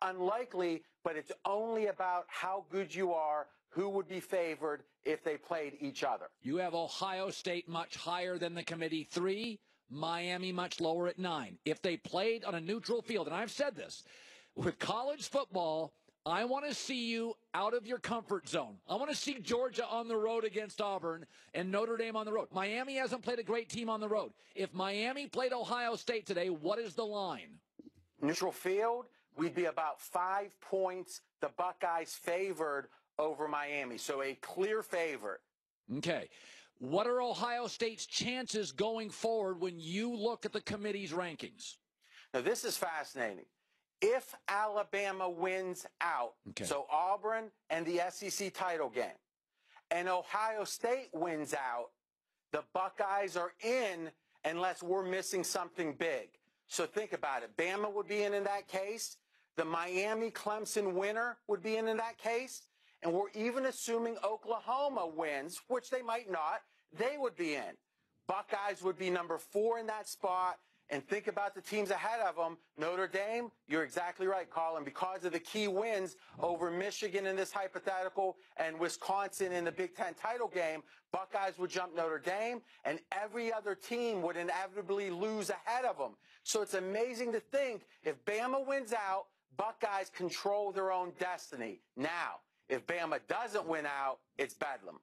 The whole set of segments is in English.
Unlikely, but it's only about how good you are, who would be favored if they played each other. You have Ohio State much higher than the committee, 3, Miami much lower at 9. If they played on a neutral field, and I've said this, with college football, I want to see you out of your comfort zone. I want to see Georgia on the road against Auburn and Notre Dame on the road. Miami hasn't played a great team on the road. If Miami played Ohio State today, what is the line? Neutral field, we'd be about 5 points, the Buckeyes favored over Miami. So a clear favorite. Okay. What are Ohio State's chances going forward when you look at the committee's rankings? Now, this is fascinating. If Alabama wins out, so Auburn and the SEC title game, and Ohio State wins out, the Buckeyes are in unless we're missing something big. So think about it. Bama would be in that case. The Miami-Clemson winner would be in that case. And we're even assuming Oklahoma wins, which they might not. They would be in. Buckeyes would be number 4 in that spot. And think about the teams ahead of them. Notre Dame, you're exactly right, Colin. Because of the key wins over Michigan in this hypothetical and Wisconsin in the Big Ten title game, Buckeyes would jump Notre Dame, and every other team would inevitably lose ahead of them. So it's amazing to think if Bama wins out, Buckeyes control their own destiny. Now, if Bama doesn't win out, it's Bedlam.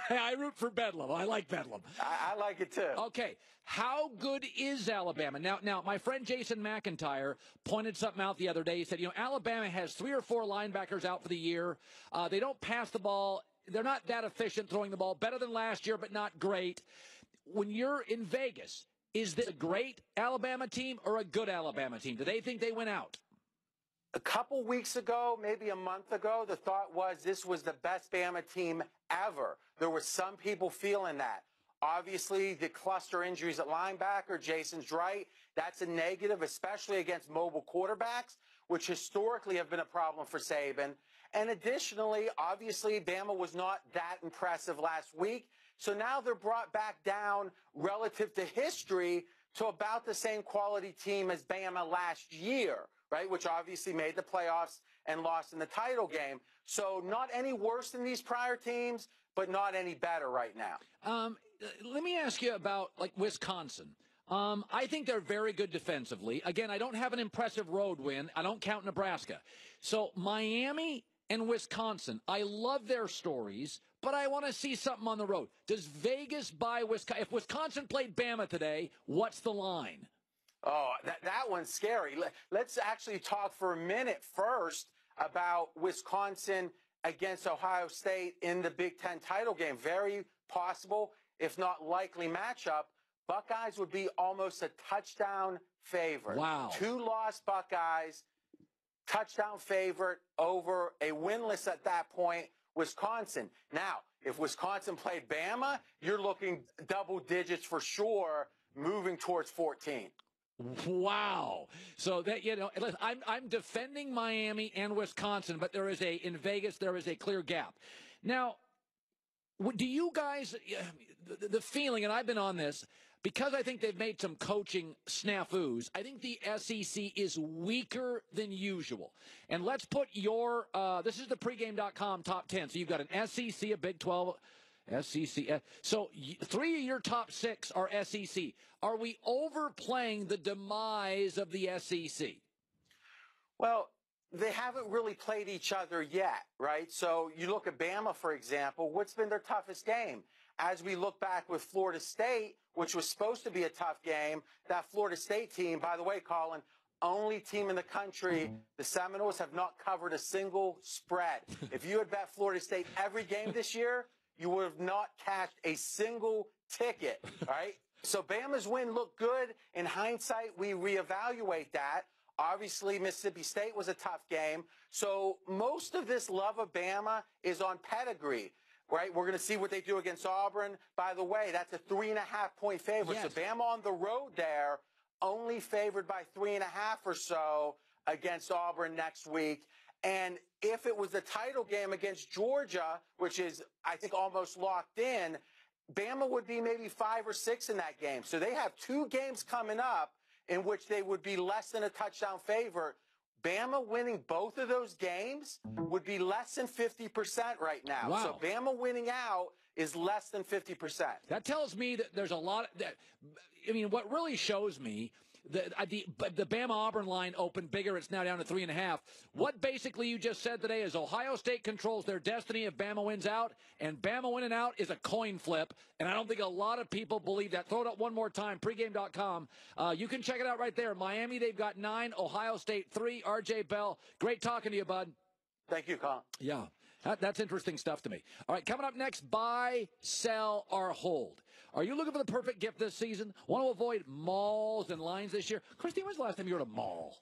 Hey, I root for Bedlam. I like Bedlam. I like it too. Okay. How good is Alabama? Now, my friend Jason McIntyre pointed something out the other day. He said, Alabama has 3 or 4 linebackers out for the year. They don't pass the ball. They're not that efficient throwing the ball. Better than last year, but not great. When you're in Vegas, is this a great Alabama team or a good Alabama team? Do they think they win out? A couple weeks ago, maybe a month ago, the thought was this was the best Bama team ever. There were some people feeling that. Obviously, the cluster injuries at linebacker, Jason's right. That's a negative, especially against mobile quarterbacks, which historically have been a problem for Saban. And additionally, obviously, Bama was not that impressive last week. So now they're brought back down relative to history to about the same quality team as Bama last year, right, which obviously made the playoffs and lost in the title game. So not any worse than these prior teams, but not any better right now. Let me ask you about, Wisconsin. I think they're very good defensively. Again, I don't have an impressive road win. I don't count Nebraska. So Miami and Wisconsin, I love their stories, but I want to see something on the road. Does Vegas buy Wisconsin? If Wisconsin played Bama today, what's the line? Oh, that one's scary. Let's actually talk for a minute first about Wisconsin against Ohio State in the Big Ten title game. Very possible, if not likely matchup. Buckeyes would be almost a touchdown favorite. Wow. 2-loss Buckeyes, touchdown favorite over a winless at that point Wisconsin. Now, if Wisconsin played Bama, you're looking double digits for sure, moving towards 14. Wow. So that, I'm defending Miami and Wisconsin, but in Vegas, there is a clear gap. Now, do you guys, the feeling, and I've been on this, because I think they've made some coaching snafus, I think the SEC is weaker than usual. And let's put this is the pregame.com top 10. So you've got an SEC, a Big 12, SEC. So 3 of your top 6 are SEC. Are we overplaying the demise of the SEC? Well, they haven't really played each other yet, right? So you look at Bama, for example, what's been their toughest game? As we look back with Florida State, which was supposed to be a tough game, that Florida State team, by the way, Colin, only team in the country, the Seminoles have not covered a single spread. If you had bet Florida State every game this year, you would have not cashed a single ticket, right? So Bama's win looked good. In hindsight, we reevaluate that. Obviously, Mississippi State was a tough game. So most of this love of Bama is on pedigree, right? We're going to see what they do against Auburn. By the way, that's a 3.5-point favorite. Yes. So Bama on the road there, only favored by 3.5 or so against Auburn next week. And if it was the title game against Georgia, which is, I think, almost locked in, Bama would be maybe 5 or 6 in that game. So they have 2 games coming up in which they would be less than a touchdown favorite. Bama winning both of those games would be less than 50% right now. Wow. So Bama winning out is less than 50%. That tells me that there's a lot that, I mean, what really shows me the Bama-Auburn line opened bigger. It's now down to 3.5. What basically you just said today is Ohio State controls their destiny if Bama wins out, and Bama winning out is a coin flip, and I don't think a lot of people believe that. Throw it up one more time, pregame.com. You can check it out right there. Miami, they've got 9. Ohio State, 3. R.J. Bell, great talking to you, bud. Thank you, Colin. Yeah, that's interesting stuff to me. All right, coming up next, buy, sell, or hold. Are you looking for the perfect gift this season? Want to avoid malls and lines this year? Christine, when's the last time you were at a mall?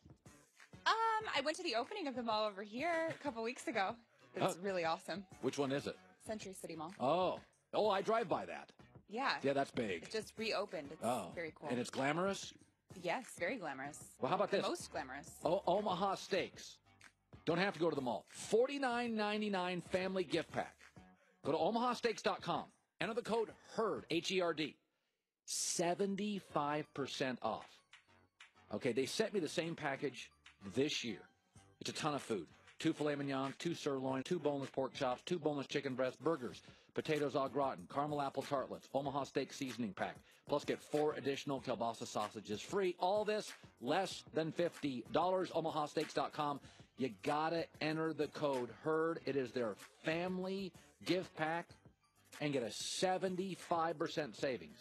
I went to the opening of the mall over here a couple weeks ago. It's really awesome. Which one is it? Century City Mall. Oh, I drive by that. Yeah. Yeah, that's big. It just reopened. It's very cool. And it's glamorous? Yes, very glamorous. Well, how about this? Most glamorous. Omaha Steaks. Don't have to go to the mall. $49.99 family gift pack. Go to omahasteaks.com. Enter the code HERD, H-E-R-D. 75% off. Okay, they sent me the same package this year. It's a ton of food. 2 filet mignon, 2 sirloin, 2 boneless pork chops, 2 boneless chicken breasts, burgers, potatoes au gratin, caramel apple tartlets, Omaha Steak seasoning pack. Plus get 4 additional kielbasa sausages free. All this less than $50. omahasteaks.com. You gotta enter the code HERD. It is their family gift pack and get a 75% savings.